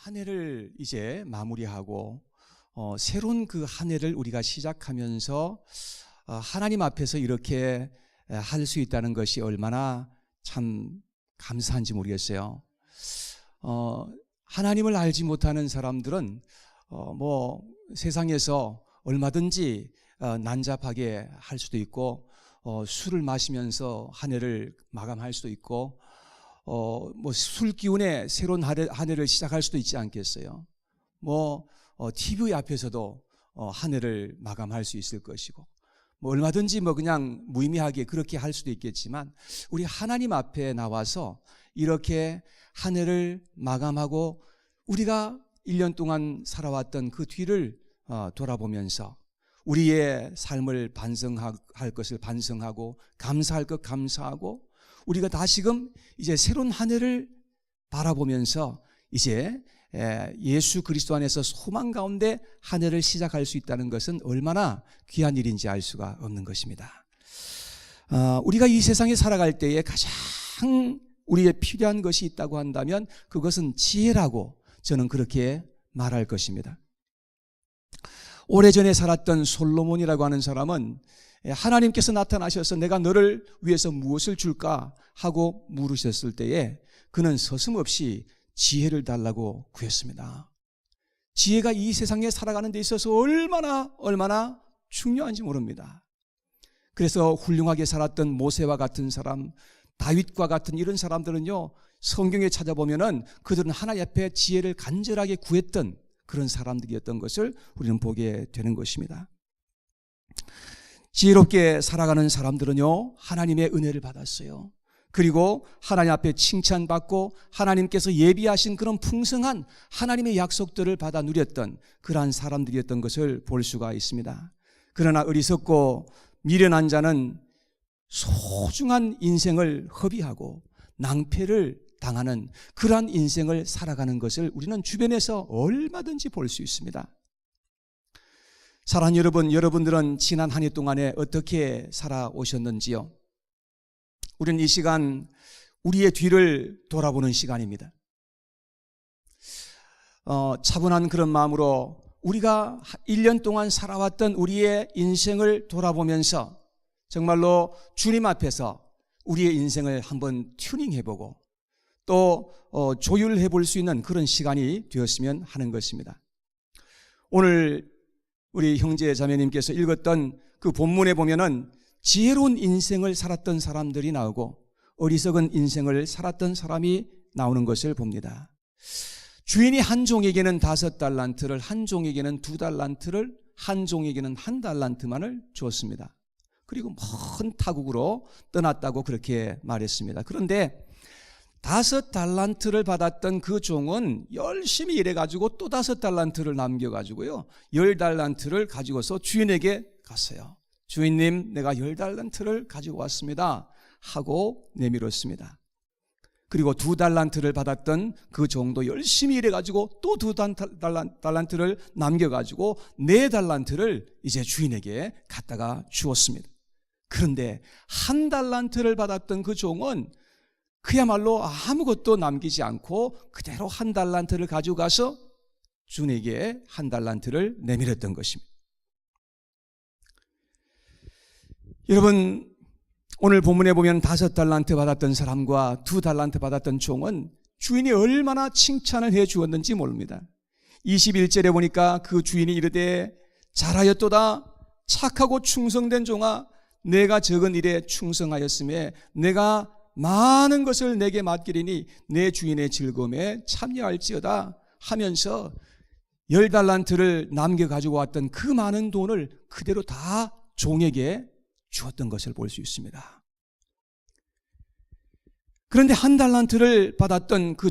한 해를 이제 마무리하고 새로운 그 한 해를 우리가 시작하면서 하나님 앞에서 이렇게 할 수 있다는 것이 얼마나 참 감사한지 모르겠어요. 하나님을 알지 못하는 사람들은 뭐 세상에서 얼마든지 난잡하게 할 수도 있고 술을 마시면서 한 해를 마감할 수도 있고 뭐 술 기운에 새로운 한 해를 시작할 수도 있지 않겠어요. 뭐 TV 앞에서도 한 해를 마감할 수 있을 것이고 뭐 얼마든지 뭐 그냥 무의미하게 그렇게 할 수도 있겠지만 우리 하나님 앞에 나와서 이렇게 한 해를 마감하고 우리가 1년 동안 살아왔던 그 뒤를 돌아보면서 우리의 삶을 반성할 것을 반성하고 감사할 것 감사하고 우리가 다시금 이제 새로운 한 해를 바라보면서 이제 예수 그리스도 안에서 소망 가운데 한 해를 시작할 수 있다는 것은 얼마나 귀한 일인지 알 수가 없는 것입니다. 우리가 이 세상에 살아갈 때에 가장 우리에게 필요한 것이 있다고 한다면 그것은 지혜라고 저는 그렇게 말할 것입니다. 오래전에 살았던 솔로몬이라고 하는 사람은 하나님께서 나타나셔서 내가 너를 위해서 무엇을 줄까 하고 물으셨을 때에 그는 서슴없이 지혜를 달라고 구했습니다. 지혜가 이 세상에 살아가는 데 있어서 얼마나 중요한지 모릅니다. 그래서 훌륭하게 살았던 모세와 같은 사람, 다윗과 같은 이런 사람들은요, 성경에 찾아보면은 그들은 하나님 앞에 지혜를 간절하게 구했던 그런 사람들이었던 것을 우리는 보게 되는 것입니다. 지혜롭게 살아가는 사람들은요, 하나님의 은혜를 받았어요. 그리고 하나님 앞에 칭찬받고 하나님께서 예비하신 그런 풍성한 하나님의 약속들을 받아 누렸던 그러한 사람들이었던 것을 볼 수가 있습니다. 그러나 어리석고 미련한 자는 소중한 인생을 허비하고 낭패를 당하는 그러한 인생을 살아가는 것을 우리는 주변에서 얼마든지 볼 수 있습니다. 사랑하는 여러분, 여러분들은 지난 한 해 동안에 어떻게 살아오셨는지요? 우리는 이 시간 우리의 뒤를 돌아보는 시간입니다. 차분한 그런 마음으로 우리가 1년 동안 살아왔던 우리의 인생을 돌아보면서 정말로 주님 앞에서 우리의 인생을 한번 튜닝해보고 또 조율해 볼 수 있는 그런 시간이 되었으면 하는 것입니다. 오늘 우리 형제 자매님께서 읽었던 그 본문에 보면은 지혜로운 인생을 살았던 사람들이 나오고 어리석은 인생을 살았던 사람이 나오는 것을 봅니다. 주인이 한 종에게는 5달란트를, 한 종에게는 2달란트를, 한 종에게는 1달란트만을 주었습니다. 그리고 먼 타국으로 떠났다고 그렇게 말했습니다. 그런데 5달란트를 받았던 그 종은 열심히 일해가지고 또 5달란트를 남겨가지고요, 10달란트를 가지고서 주인에게 갔어요. 주인님, 내가 10달란트를 가지고 왔습니다 하고 내밀었습니다. 그리고 2달란트를 받았던 그 종도 열심히 일해가지고 또 2달란트를 남겨가지고 4달란트를 이제 주인에게 갖다가 주었습니다. 그런데 1달란트를 받았던 그 종은 그야말로 아무것도 남기지 않고 그대로 1달란트를 가지고 가서 주인에게 1달란트를 내밀었던 것입니다. 여러분, 오늘 본문에 보면 5달란트 받았던 사람과 2달란트 받았던 종은 주인이 얼마나 칭찬을 해 주었는지 모릅니다. 21절에 보니까 그 주인이 이르되 잘하였도다 착하고 충성된 종아, 내가 적은 일에 충성하였음에 내가 많은 것을 내게 맡기리니 내 주인의 즐거움에 참여할지어다 하면서 10달란트를 남겨 가지고 왔던 그 많은 돈을 그대로 다 종에게 주었던 것을 볼 수 있습니다. 그런데 1달란트를 받았던 그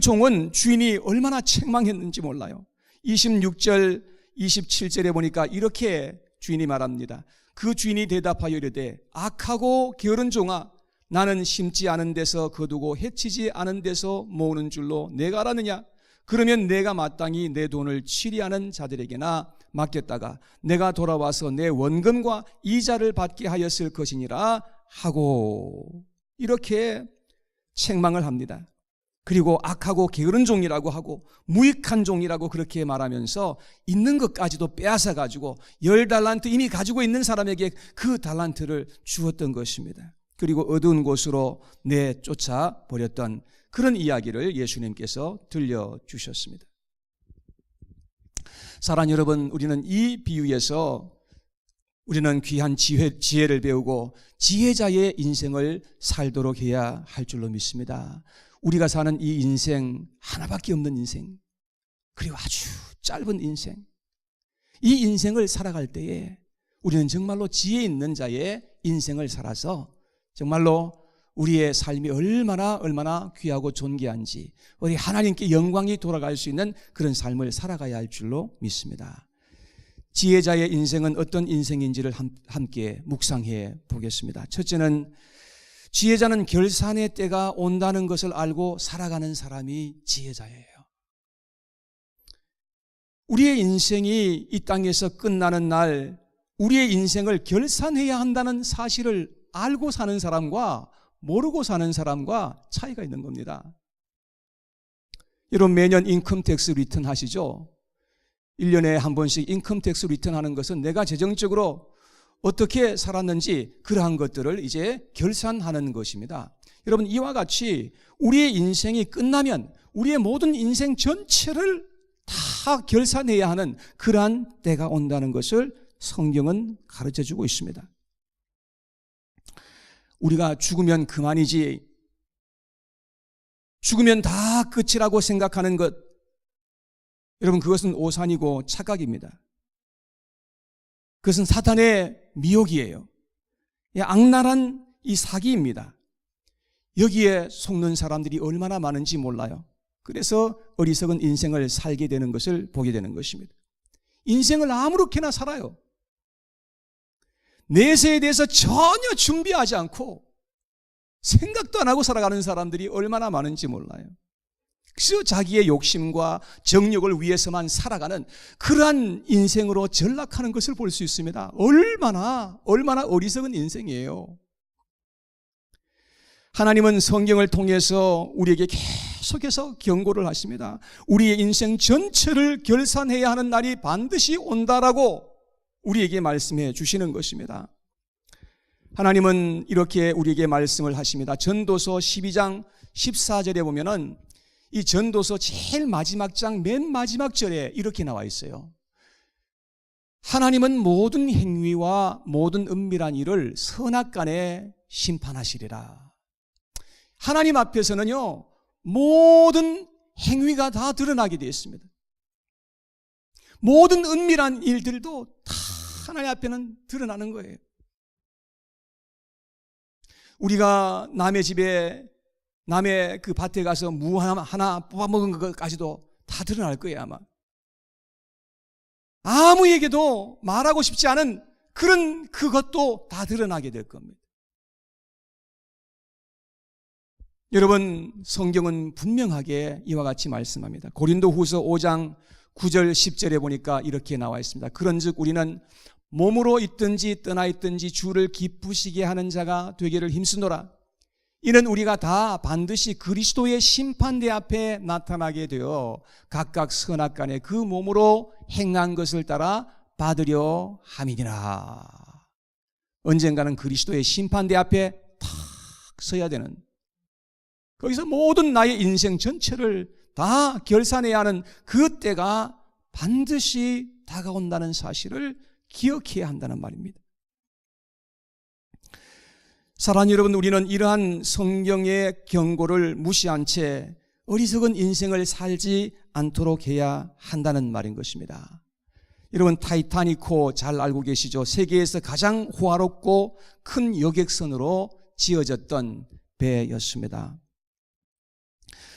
종은 주인이 얼마나 책망했는지 몰라요. 26절 27절에 보니까 이렇게 주인이 말합니다. 그 주인이 대답하여 이르되 악하고 게으른 종아, 나는 심지 않은 데서 거두고 해치지 않은 데서 모으는 줄로 내가 알았느냐? 그러면 내가 마땅히 내 돈을 취리하는 자들에게나 맡겼다가 내가 돌아와서 내 원금과 이자를 받게 하였을 것이니라 하고 이렇게 책망을 합니다. 그리고 악하고 게으른 종이라고 하고 무익한 종이라고 그렇게 말하면서 있는 것까지도 빼앗아 가지고 10달란트 이미 가지고 있는 사람에게 그 달란트를 주었던 것입니다. 그리고 어두운 곳으로 내쫓아 버렸던 그런 이야기를 예수님께서 들려주셨습니다. 사랑하는 여러분, 우리는 이 비유에서 우리는 귀한 지혜를 배우고 지혜자의 인생을 살도록 해야 할 줄로 믿습니다. 우리가 사는 이 인생, 하나밖에 없는 인생, 그리고 아주 짧은 인생, 이 인생을 살아갈 때에 우리는 정말로 지혜 있는 자의 인생을 살아서 정말로 우리의 삶이 얼마나 귀하고 존귀한지 우리 하나님께 영광이 돌아갈 수 있는 그런 삶을 살아가야 할 줄로 믿습니다. 지혜자의 인생은 어떤 인생인지를 함께 묵상해 보겠습니다. 첫째는 지혜자는 결산의 때가 온다는 것을 알고 살아가는 사람이 지혜자예요. 우리의 인생이 이 땅에서 끝나는 날 우리의 인생을 결산해야 한다는 사실을 알고 사는 사람과 모르고 사는 사람과 차이가 있는 겁니다. 여러분 매년 인컴택스 리턴 하시죠? 1년에 한 번씩 인컴택스 리턴 하는 것은 내가 재정적으로 어떻게 살았는지 그러한 것들을 이제 결산하는 것입니다. 여러분 이와 같이 우리의 인생이 끝나면 우리의 모든 인생 전체를 다 결산해야 하는 그러한 때가 온다는 것을 성경은 가르쳐주고 있습니다. 우리가 죽으면 그만이지, 죽으면 다 끝이라고 생각하는 것, 여러분 그것은 오산이고 착각입니다. 그것은 사탄의 미혹이에요. 악랄한 이 사기입니다. 여기에 속는 사람들이 얼마나 많은지 몰라요. 그래서 어리석은 인생을 살게 되는 것을 보게 되는 것입니다. 인생을 아무렇게나 살아요. 내세에 대해서 전혀 준비하지 않고 생각도 안 하고 살아가는 사람들이 얼마나 많은지 몰라요. 그래서 자기의 욕심과 정욕을 위해서만 살아가는 그러한 인생으로 전락하는 것을 볼 수 있습니다. 얼마나 어리석은 인생이에요. 하나님은 성경을 통해서 우리에게 계속해서 경고를 하십니다. 우리의 인생 전체를 결산해야 하는 날이 반드시 온다라고 우리에게 말씀해 주시는 것입니다. 하나님은 이렇게 우리에게 말씀을 하십니다. 전도서 12장 14절에 보면은 이 전도서 제일 마지막 장 맨 마지막 절에 이렇게 나와 있어요. 하나님은 모든 행위와 모든 은밀한 일을 선악간에 심판하시리라. 하나님 앞에서는요 모든 행위가 다 드러나게 되어 있습니다. 모든 은밀한 일들도 다 하나님 앞에는 드러나는 거예요. 우리가 남의 집에 남의 그 밭에 가서 무 하나 뽑아먹은 것까지도 다 드러날 거예요 아마. 아무에게도 말하고 싶지 않은 그런 그것도 다 드러나게 될 겁니다. 여러분 성경은 분명하게 이와 같이 말씀합니다. 고린도후서 5장 9절 10절에 보니까 이렇게 나와 있습니다. 그런즉 우리는 몸으로 있든지 떠나 있든지 주를 기쁘시게 하는 자가 되기를 힘쓰노라. 이는 우리가 다 반드시 그리스도의 심판대 앞에 나타나게 되어 각각 선악간에 그 몸으로 행한 것을 따라 받으려 함이니라. 언젠가는 그리스도의 심판대 앞에 탁 서야 되는, 거기서 모든 나의 인생 전체를 다 결산해야 하는 그 때가 반드시 다가온다는 사실을 기억해야 한다는 말입니다. 사랑하는 여러분, 우리는 이러한 성경의 경고를 무시한 채 어리석은 인생을 살지 않도록 해야 한다는 말인 것입니다. 여러분 타이타닉호 잘 알고 계시죠? 세계에서 가장 호화롭고 큰 여객선으로 지어졌던 배였습니다.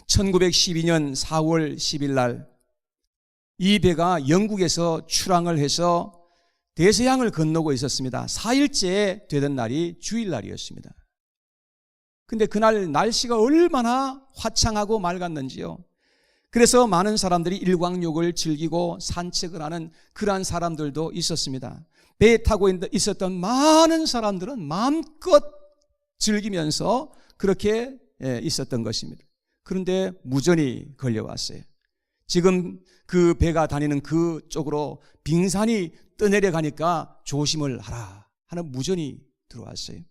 1912년 4월 10일 날 이 배가 영국에서 출항을 해서 대서양을 건너고 있었습니다. 4일째 되던 날이 주일날이었습니다. 근데 그날 날씨가 얼마나 화창하고 맑았는지요. 그래서 많은 사람들이 일광욕을 즐기고 산책을 하는 그러한 사람들도 있었습니다. 배에 타고 있었던 많은 사람들은 마음껏 즐기면서 그렇게 있었던 것입니다. 그런데 무전이 걸려왔어요. 지금 그 배가 다니는 그쪽으로 빙산이 떠내려 가니까 조심을 하라 하는 무전이 들어왔어요.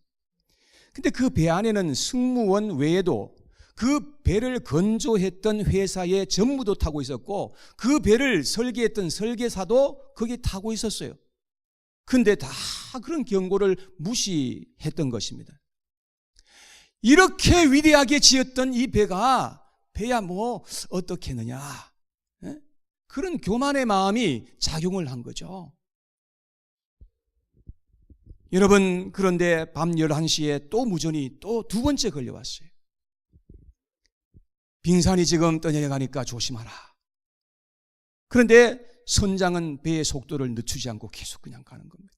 근데 그 배 안에는 승무원 외에도 그 배를 건조했던 회사의 전무도 타고 있었고 그 배를 설계했던 설계사도 거기 타고 있었어요. 근데 다 그런 경고를 무시했던 것입니다. 이렇게 위대하게 지었던 이 배가 배야 뭐 어떻게 했느냐, 그런 교만의 마음이 작용을 한 거죠. 여러분, 그런데 밤 11시에 또 무전이 또 두 번째 걸려왔어요. 빙산이 지금 떠내려가니까 조심하라. 그런데 선장은 배의 속도를 늦추지 않고 계속 그냥 가는 겁니다.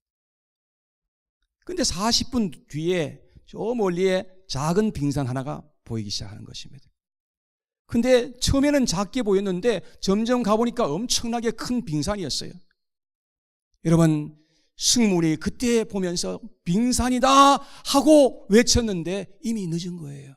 그런데 40분 뒤에 저 멀리에 작은 빙산 하나가 보이기 시작하는 것입니다. 근데 처음에는 작게 보였는데 점점 가보니까 엄청나게 큰 빙산이었어요. 여러분, 승무원이 그때 보면서 빙산이다 하고 외쳤는데 이미 늦은 거예요.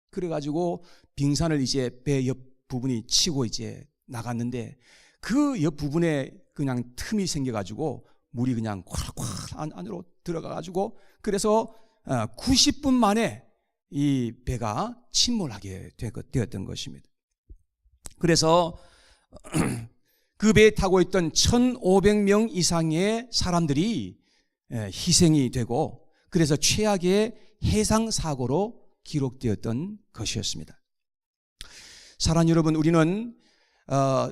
그래가지고 빙산을 이제 배 옆 부분이 치고 이제 나갔는데 그 옆 부분에 그냥 틈이 생겨가지고 물이 그냥 콸콸 안으로 들어가가지고 그래서 90분 만에 이 배가 침몰하게 되었던 것입니다. 그래서 그 배에 타고 있던 1,500명 이상의 사람들이 희생이 되고 그래서 최악의 해상 사고로 기록되었던 것이었습니다. 사랑하는 여러분, 우리는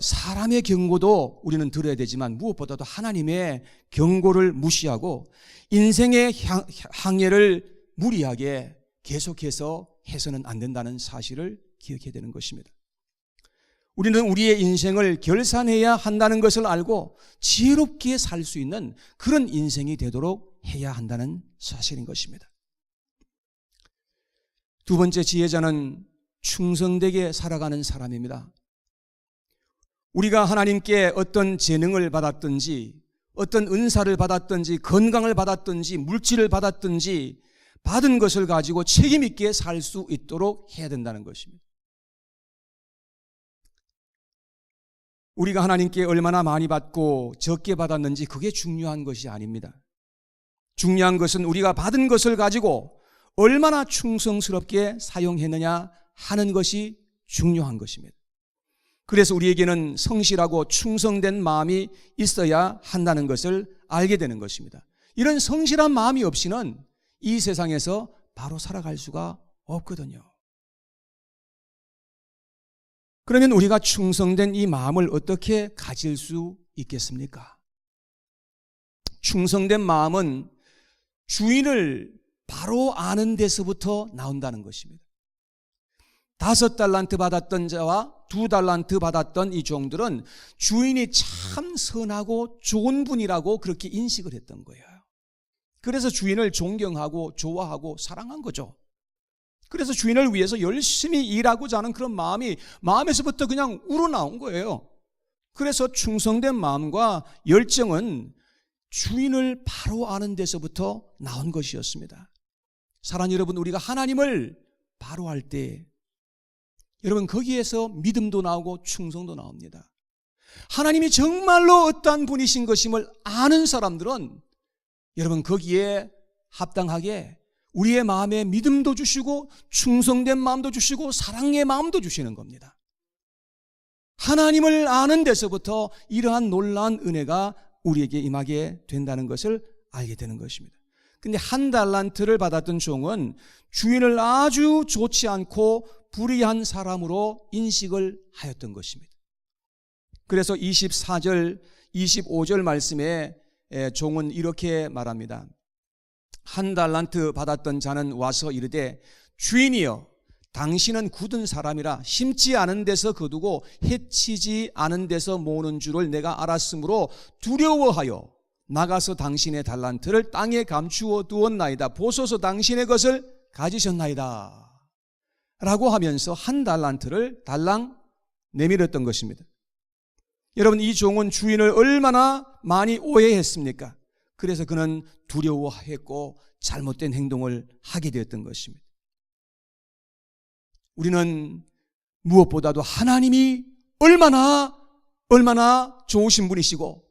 사람의 경고도 우리는 들어야 되지만 무엇보다도 하나님의 경고를 무시하고 인생의 항해를 무리하게 계속해서 해서는 안 된다는 사실을 기억해야 되는 것입니다. 우리는 우리의 인생을 결산해야 한다는 것을 알고 지혜롭게 살 수 있는 그런 인생이 되도록 해야 한다는 사실인 것입니다. 두 번째 지혜자는 충성되게 살아가는 사람입니다. 우리가 하나님께 어떤 재능을 받았든지 어떤 은사를 받았든지 건강을 받았든지 물질을 받았든지 받은 것을 가지고 책임 있게 살 수 있도록 해야 된다는 것입니다. 우리가 하나님께 얼마나 많이 받고 적게 받았는지 그게 중요한 것이 아닙니다. 중요한 것은 우리가 받은 것을 가지고 얼마나 충성스럽게 사용했느냐 하는 것이 중요한 것입니다. 그래서 우리에게는 성실하고 충성된 마음이 있어야 한다는 것을 알게 되는 것입니다. 이런 성실한 마음이 없이는 이 세상에서 바로 살아갈 수가 없거든요. 그러면 우리가 충성된 이 마음을 어떻게 가질 수 있겠습니까? 충성된 마음은 주인을 바로 아는 데서부터 나온다는 것입니다. 5달란트 받았던 자와 2달란트 받았던 이 종들은 주인이 참 선하고 좋은 분이라고 그렇게 인식을 했던 거예요. 그래서 주인을 존경하고 좋아하고 사랑한 거죠. 그래서 주인을 위해서 열심히 일하고자 하는 그런 마음이 마음에서부터 그냥 우러나온 거예요. 그래서 충성된 마음과 열정은 주인을 바로 아는 데서부터 나온 것이었습니다. 사랑하는 여러분, 우리가 하나님을 바로 알 때 여러분 거기에서 믿음도 나오고 충성도 나옵니다. 하나님이 정말로 어떠한 분이신 것임을 아는 사람들은 여러분 거기에 합당하게 우리의 마음에 믿음도 주시고 충성된 마음도 주시고 사랑의 마음도 주시는 겁니다. 하나님을 아는 데서부터 이러한 놀라운 은혜가 우리에게 임하게 된다는 것을 알게 되는 것입니다. 근데 1달란트를 받았던 종은 주인을 아주 좋지 않고 불의한 사람으로 인식을 하였던 것입니다. 그래서 24절, 25절 말씀에 종은 이렇게 말합니다. 1달란트 받았던 자는 와서 이르되 주인이여, 당신은 굳은 사람이라 심지 않은 데서 거두고 해치지 않은 데서 모으는 줄을 내가 알았으므로 두려워하여 나가서 당신의 달란트를 땅에 감추어 두었나이다. 보소서 당신의 것을 가지셨나이다 라고 하면서 1달란트를 달랑 내밀었던 것입니다. 여러분, 이 종은 주인을 얼마나 많이 오해했습니까? 그래서 그는 두려워했고 잘못된 행동을 하게 되었던 것입니다. 우리는 무엇보다도 하나님이 얼마나 좋으신 분이시고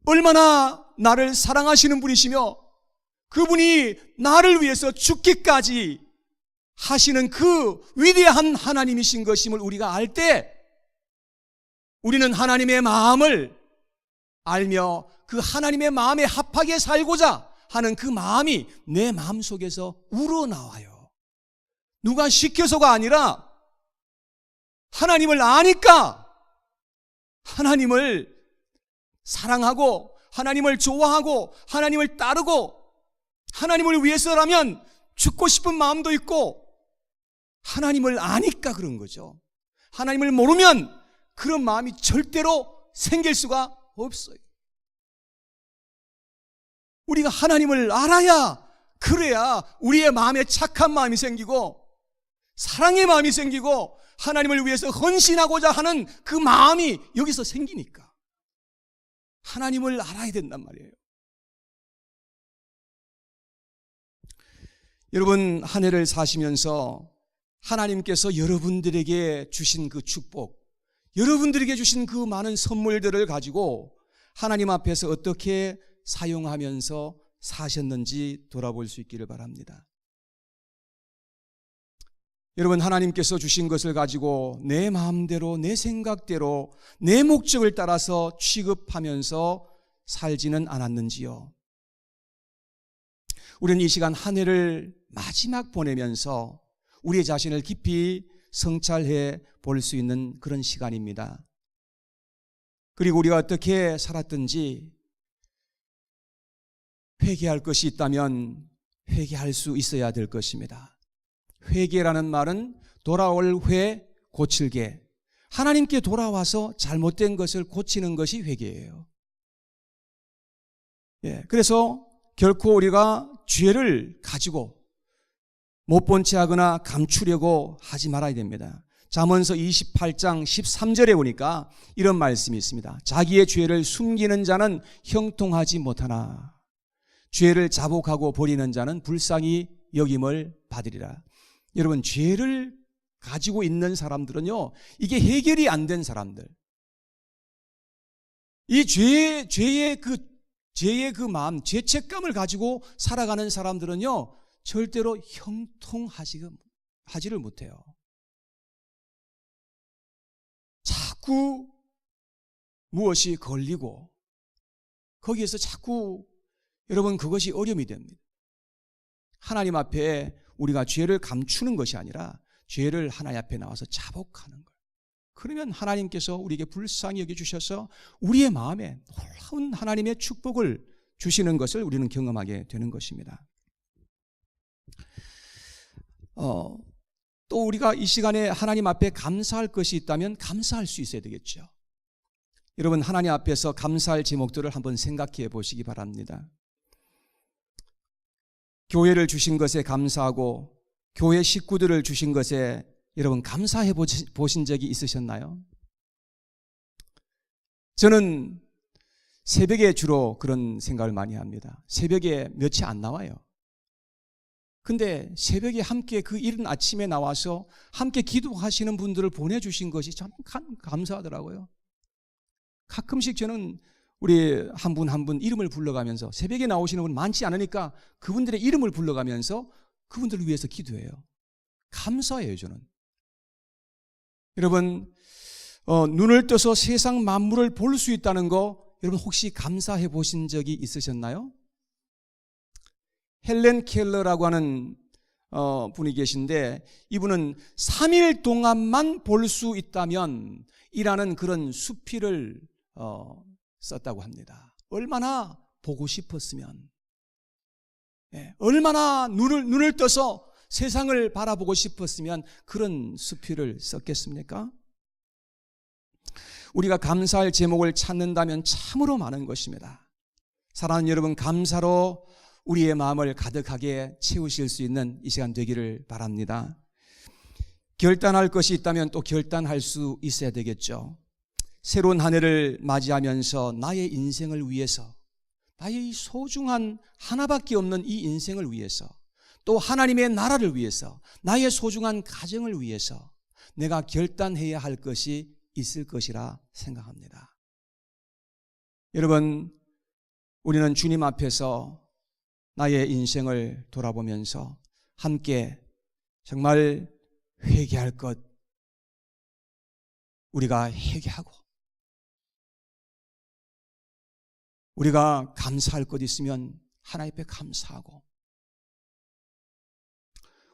얼마나 나를 사랑하시는 분이시며 그분이 나를 위해서 죽기까지 하시는 그 위대한 하나님이신 것임을 우리가 알 때 우리는 하나님의 마음을 알며 그 하나님의 마음에 합하게 살고자 하는 그 마음이 내 마음속에서 우러나와요. 누가 시켜서가 아니라 하나님을 아니까 하나님을 사랑하고 하나님을 좋아하고 하나님을 따르고 하나님을 위해서라면 죽고 싶은 마음도 있고 하나님을 아니까 그런 거죠. 하나님을 모르면 그런 마음이 절대로 생길 수가 없어요. 우리가 하나님을 알아야 그래야 우리의 마음에 착한 마음이 생기고 사랑의 마음이 생기고 하나님을 위해서 헌신하고자 하는 그 마음이 여기서 생기니까 하나님을 알아야 된단 말이에요. 여러분, 한 해를 사시면서 하나님께서 여러분들에게 주신 그 축복, 여러분들에게 주신 그 많은 선물들을 가지고 하나님 앞에서 어떻게 사용하면서 사셨는지 돌아볼 수 있기를 바랍니다. 여러분, 하나님께서 주신 것을 가지고 내 마음대로, 내 생각대로, 내 목적을 따라서 취급하면서 살지는 않았는지요? 우리는 이 시간 한 해를 마지막 보내면서 우리 자신을 깊이 성찰해 볼 수 있는 그런 시간입니다. 그리고 우리가 어떻게 살았든지 회개할 것이 있다면 회개할 수 있어야 될 것입니다. 회개라는 말은 돌아올 회, 고칠 개. 하나님께 돌아와서 잘못된 것을 고치는 것이 회개예요. 그래서 결코 우리가 죄를 가지고 못 본 채 하거나 감추려고 하지 말아야 됩니다. 잠언서 28장 13절에 보니까 이런 말씀이 있습니다. 자기의 죄를 숨기는 자는 형통하지 못하나 죄를 자복하고 버리는 자는 불쌍히 여김을 받으리라. 여러분, 죄를 가지고 있는 사람들은요, 이게 해결이 안 된 사람들, 이 죄의 그 마음, 죄책감을 가지고 살아가는 사람들은요, 절대로 형통하지를 못해요. 자꾸 무엇이 걸리고 거기에서 자꾸 여러분 그것이 어려움이 됩니다. 하나님 앞에 우리가 죄를 감추는 것이 아니라 죄를 하나님 앞에 나와서 자복하는 거예요. 그러면 하나님께서 우리에게 불쌍히 여겨주셔서 우리의 마음에 놀라운 하나님의 축복을 주시는 것을 우리는 경험하게 되는 것입니다. 또 우리가 이 시간에 하나님 앞에 감사할 것이 있다면 감사할 수 있어야 되겠죠. 여러분, 하나님 앞에서 감사할 제목들을 한번 생각해 보시기 바랍니다. 교회를 주신 것에 감사하고 교회 식구들을 주신 것에 여러분 감사해 보신 적이 있으셨나요? 저는 새벽에 주로 그런 생각을 많이 합니다. 새벽에 몇이 안 나와요. 근데 새벽에 함께 그 이른 아침에 나와서 함께 기도하시는 분들을 보내주신 것이 참 감사하더라고요. 가끔씩 저는 우리 한 분 한 분 이름을 불러가면서 새벽에 나오시는 분 많지 않으니까 그분들의 이름을 불러가면서 그분들을 위해서 기도해요. 감사해요, 저는. 여러분, 눈을 떠서 세상 만물을 볼 수 있다는 거 여러분 혹시 감사해 보신 적이 있으셨나요? 헬렌 켈러라고 하는 분이 계신데 이분은 3일 동안만 볼 수 있다면 이라는 그런 수필을 썼다고 합니다. 얼마나 보고 싶었으면, 얼마나 눈을 떠서 세상을 바라보고 싶었으면 그런 수필을 썼겠습니까? 우리가 감사할 제목을 찾는다면 참으로 많은 것입니다. 사랑하는 여러분, 감사로 우리의 마음을 가득하게 채우실 수 있는 이 시간 되기를 바랍니다. 결단할 것이 있다면 또 결단할 수 있어야 되겠죠. 새로운 한 해를 맞이하면서 나의 인생을 위해서, 나의 이 소중한 하나밖에 없는 이 인생을 위해서, 또 하나님의 나라를 위해서, 나의 소중한 가정을 위해서, 내가 결단해야 할 것이 있을 것이라 생각합니다. 여러분, 우리는 주님 앞에서 나의 인생을 돌아보면서 함께 정말 회개할 것 우리가 회개하고, 우리가 감사할 것 있으면 하나님 앞에 감사하고,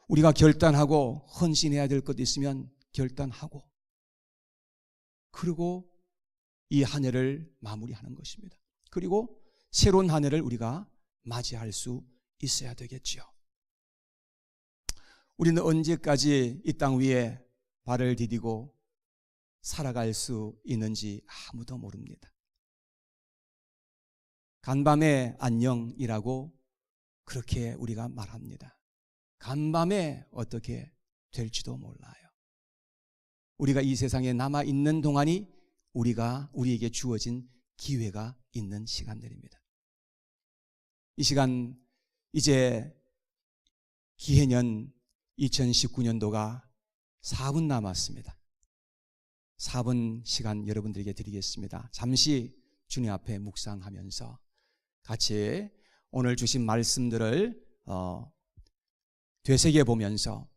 우리가 결단하고 헌신해야 될 것 있으면 결단하고, 그리고 이 한 해를 마무리하는 것입니다. 그리고 새로운 한 해를 우리가 맞이할 수 있어야 되겠지요. 우리는 언제까지 이 땅 위에 발을 디디고 살아갈 수 있는지 아무도 모릅니다. 간밤에 안녕이라고 그렇게 우리가 말합니다. 간밤에 어떻게 될지도 몰라요. 우리가 이 세상에 남아 있는 동안이 우리에게 주어진 기회가 있는 시간들입니다. 이 시간 이제 기해년 2019년도가 4분 남았습니다. 4분 시간 여러분들에게 드리겠습니다. 잠시 주님 앞에 묵상하면서 같이 오늘 주신 말씀들을 되새겨 보면서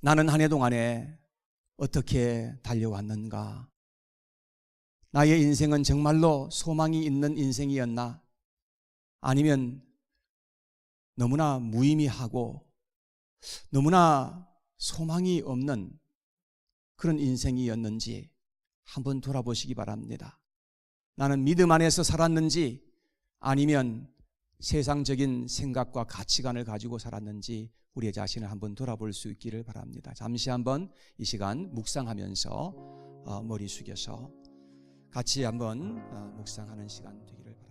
나는 한 해 동안에 어떻게 달려왔는가? 나의 인생은 정말로 소망이 있는 인생이었나? 아니면 너무나 무의미하고 너무나 소망이 없는 그런 인생이었는지 한번 돌아보시기 바랍니다. 나는 믿음 안에서 살았는지 아니면 세상적인 생각과 가치관을 가지고 살았는지 우리의 자신을 한번 돌아볼 수 있기를 바랍니다. 잠시 한번 이 시간 묵상하면서 머리 숙여서 같이 한번 묵상하는 시간 되기를 바랍니다.